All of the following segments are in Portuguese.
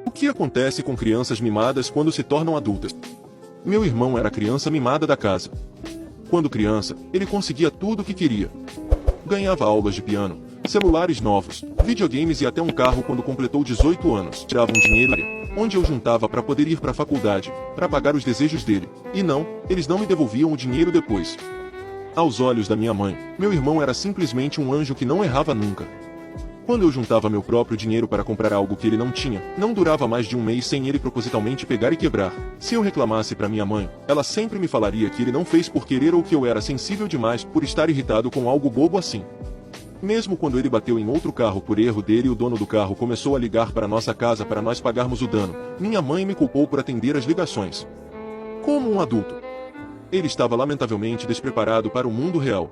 O que acontece com crianças mimadas quando se tornam adultas? Meu irmão era a criança mimada da casa. Quando criança, ele conseguia tudo o que queria. Ganhava aulas de piano, celulares novos, videogames e até um carro quando completou 18 anos. Tirava um dinheiro onde eu juntava para poder ir para a faculdade, para pagar os desejos dele. E não, eles não me devolviam o dinheiro depois. Aos olhos da minha mãe, meu irmão era simplesmente um anjo que não errava nunca. Quando eu juntava meu próprio dinheiro para comprar algo que ele não tinha, não durava mais de um mês sem ele propositalmente pegar e quebrar. Se eu reclamasse para minha mãe, ela sempre me falaria que ele não fez por querer ou que eu era sensível demais por estar irritado com algo bobo assim. Mesmo quando ele bateu em outro carro por erro dele e o dono do carro começou a ligar para nossa casa para nós pagarmos o dano, minha mãe me culpou por atender as ligações. Como um adulto. Ele estava lamentavelmente despreparado para o mundo real.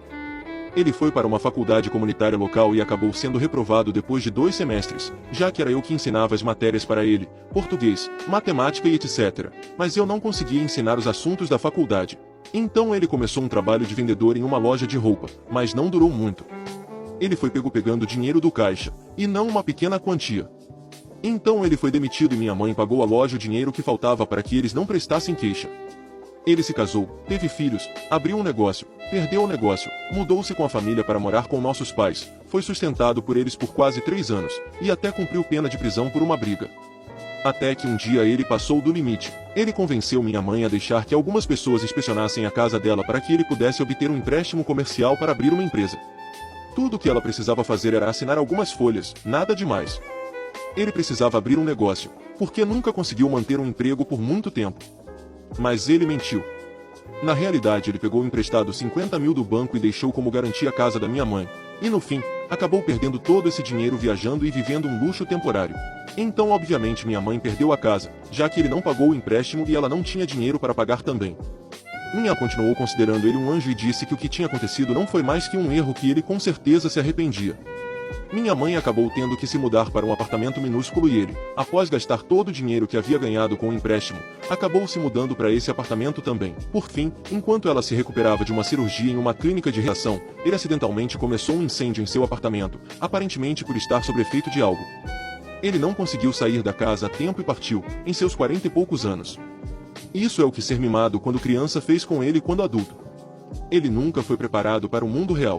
Ele foi para uma faculdade comunitária local e acabou sendo reprovado depois de 2 semestres, já que era eu que ensinava as matérias para ele, português, matemática e etc. Mas eu não conseguia ensinar os assuntos da faculdade. Então ele começou um trabalho de vendedor em uma loja de roupa, mas não durou muito. Ele foi pego pegando dinheiro do caixa, e não uma pequena quantia. Então ele foi demitido e minha mãe pagou à loja o dinheiro que faltava para que eles não prestassem queixa. Ele se casou, teve filhos, abriu um negócio, perdeu o negócio, mudou-se com a família para morar com nossos pais, foi sustentado por eles por quase 3 anos, e até cumpriu pena de prisão por uma briga. Até que um dia ele passou do limite. Ele convenceu minha mãe a deixar que algumas pessoas inspecionassem a casa dela para que ele pudesse obter um empréstimo comercial para abrir uma empresa. Tudo o que ela precisava fazer era assinar algumas folhas, nada demais. Ele precisava abrir um negócio, porque nunca conseguiu manter um emprego por muito tempo. Mas ele mentiu. Na realidade ele pegou emprestado 50 mil do banco e deixou como garantia a casa da minha mãe, e no fim, acabou perdendo todo esse dinheiro viajando e vivendo um luxo temporário. Então obviamente minha mãe perdeu a casa, já que ele não pagou o empréstimo e ela não tinha dinheiro para pagar também. Minha continuou considerando ele um anjo e disse que o que tinha acontecido não foi mais que um erro que ele com certeza se arrependia. Minha mãe acabou tendo que se mudar para um apartamento minúsculo e ele, após gastar todo o dinheiro que havia ganhado com o empréstimo, acabou se mudando para esse apartamento também. Por fim, enquanto ela se recuperava de uma cirurgia em uma clínica de reação, ele acidentalmente começou um incêndio em seu apartamento, aparentemente por estar sob efeito de algo. Ele não conseguiu sair da casa a tempo e partiu, em seus 40 e poucos anos. Isso é o que ser mimado quando criança fez com ele quando adulto. Ele nunca foi preparado para o mundo real.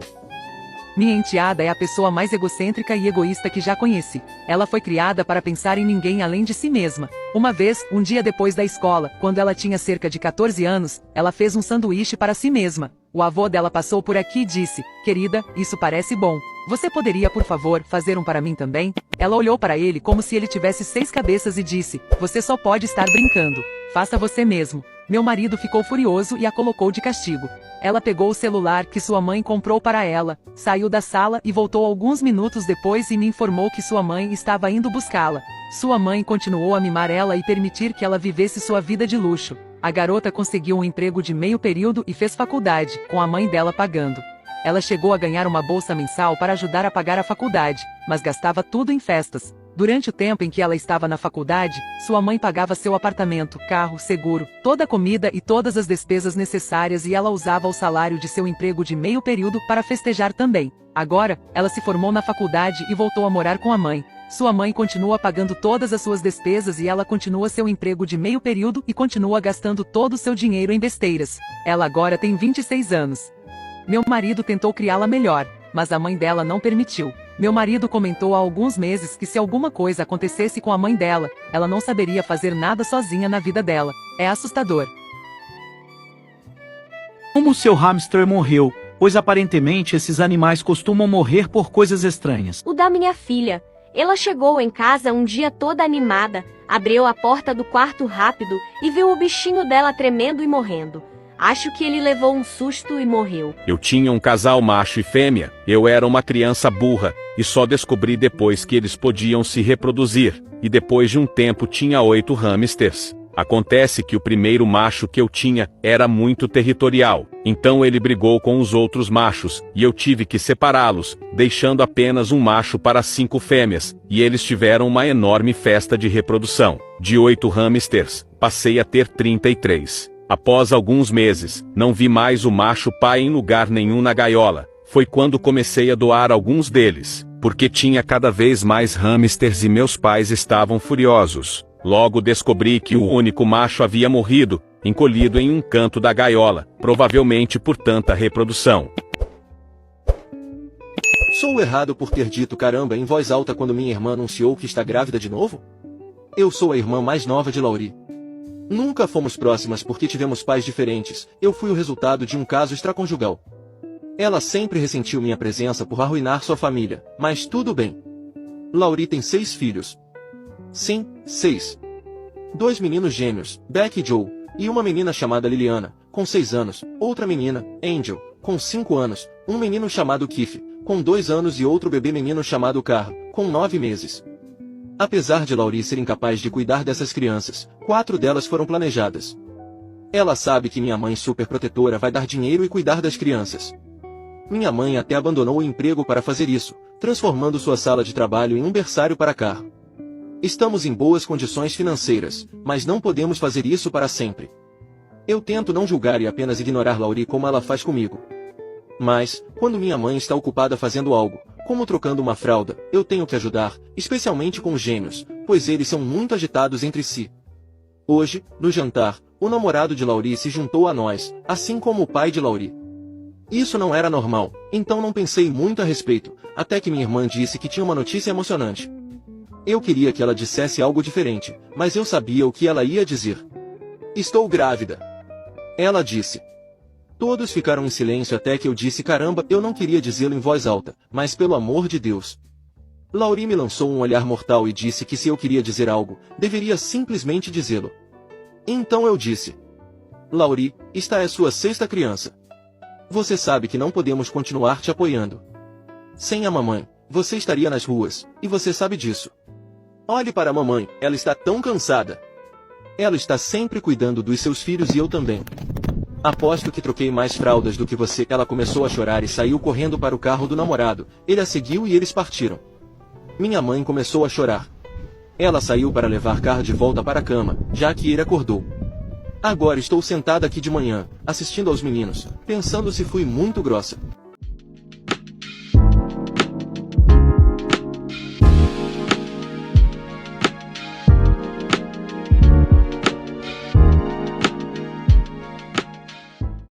Minha enteada é a pessoa mais egocêntrica e egoísta que já conheci. Ela foi criada para pensar em ninguém além de si mesma. Uma vez, um dia depois da escola, quando ela tinha cerca de 14 anos, ela fez um sanduíche para si mesma. O avô dela passou por aqui e disse: "Querida, isso parece bom. Você poderia, por favor, fazer um para mim também?" Ela olhou para ele como se ele tivesse 6 cabeças e disse: "Você só pode estar brincando. Faça você mesmo." Meu marido ficou furioso e a colocou de castigo. Ela pegou o celular que sua mãe comprou para ela, saiu da sala e voltou alguns minutos depois e me informou que sua mãe estava indo buscá-la. Sua mãe continuou a mimar ela e permitir que ela vivesse sua vida de luxo. A garota conseguiu um emprego de meio período e fez faculdade, com a mãe dela pagando. Ela chegou a ganhar uma bolsa mensal para ajudar a pagar a faculdade, mas gastava tudo em festas. Durante o tempo em que ela estava na faculdade, sua mãe pagava seu apartamento, carro, seguro, toda a comida e todas as despesas necessárias e ela usava o salário de seu emprego de meio período para festejar também. Agora, ela se formou na faculdade e voltou a morar com a mãe. Sua mãe continua pagando todas as suas despesas e ela continua seu emprego de meio período e continua gastando todo o seu dinheiro em besteiras. Ela agora tem 26 anos. Meu marido tentou criá-la melhor, mas a mãe dela não permitiu. Meu marido comentou há alguns meses que se alguma coisa acontecesse com a mãe dela, ela não saberia fazer nada sozinha na vida dela. É assustador. Como seu hamster morreu, pois aparentemente esses animais costumam morrer por coisas estranhas. O da minha filha. Ela chegou em casa um dia toda animada, abriu a porta do quarto rápido e viu o bichinho dela tremendo e morrendo. Acho que ele levou um susto e morreu. Eu tinha um casal macho e fêmea, eu era uma criança burra, e só descobri depois que eles podiam se reproduzir, e depois de um tempo tinha 8 hamsters. Acontece que o primeiro macho que eu tinha era muito territorial, então ele brigou com os outros machos, e eu tive que separá-los, deixando apenas um macho para 5 fêmeas, e eles tiveram uma enorme festa de reprodução. De 8 hamsters, passei a ter 33. Após alguns meses, não vi mais o macho pai em lugar nenhum na gaiola. Foi quando comecei a doar alguns deles. porque tinha cada vez mais hamsters e meus pais estavam furiosos. Logo descobri que o único macho havia morrido, encolhido em um canto da gaiola, provavelmente por tanta reprodução. Sou errado por ter dito caramba em voz alta quando minha irmã anunciou que está grávida de novo? Eu sou a irmã mais nova de Laurie. Nunca fomos próximas porque tivemos pais diferentes, eu fui o resultado de um caso extraconjugal. Ela sempre ressentiu minha presença por arruinar sua família, mas tudo bem. Laurie tem 6 filhos. Sim, 6. 2 meninos gêmeos, Beck e Joe, e uma menina chamada Liliana, com 6 anos, outra menina, Angel, com 5 anos, um menino chamado Keith, com 2 anos e outro bebê menino chamado Carl, com 9 meses. Apesar de Laurie ser incapaz de cuidar dessas crianças, 4 delas foram planejadas. Ela sabe que minha mãe superprotetora vai dar dinheiro e cuidar das crianças. Minha mãe até abandonou o emprego para fazer isso, transformando sua sala de trabalho em um berçário para Carl. Estamos em boas condições financeiras, mas não podemos fazer isso para sempre. Eu tento não julgar e apenas ignorar Laurie como ela faz comigo. Mas, quando minha mãe está ocupada fazendo algo, como trocando uma fralda, eu tenho que ajudar, especialmente com os gêmeos, pois eles são muito agitados entre si. Hoje, no jantar, o namorado de Laurie se juntou a nós, assim como o pai de Laurie. Isso não era normal, então não pensei muito a respeito, até que minha irmã disse que tinha uma notícia emocionante. Eu queria que ela dissesse algo diferente, mas eu sabia o que ela ia dizer. Estou grávida. Ela disse. Todos ficaram em silêncio até que eu disse caramba, eu não queria dizê-lo em voz alta, mas pelo amor de Deus. Laurie me lançou um olhar mortal e disse que se eu queria dizer algo, deveria simplesmente dizê-lo. Então eu disse. Laurie, esta é sua 6ª criança. Você sabe que não podemos continuar te apoiando. Sem a mamãe, você estaria nas ruas, e você sabe disso. Olhe para a mamãe, ela está tão cansada. Ela está sempre cuidando dos seus filhos e eu também. Aposto que troquei mais fraldas do que você. Ela começou a chorar e saiu correndo para o carro do namorado. Ele a seguiu e eles partiram. Minha mãe começou a chorar. Ela saiu para levar Carl de volta para a cama, já que ele acordou. Agora estou sentada aqui de manhã, assistindo aos meninos, pensando se fui muito grossa.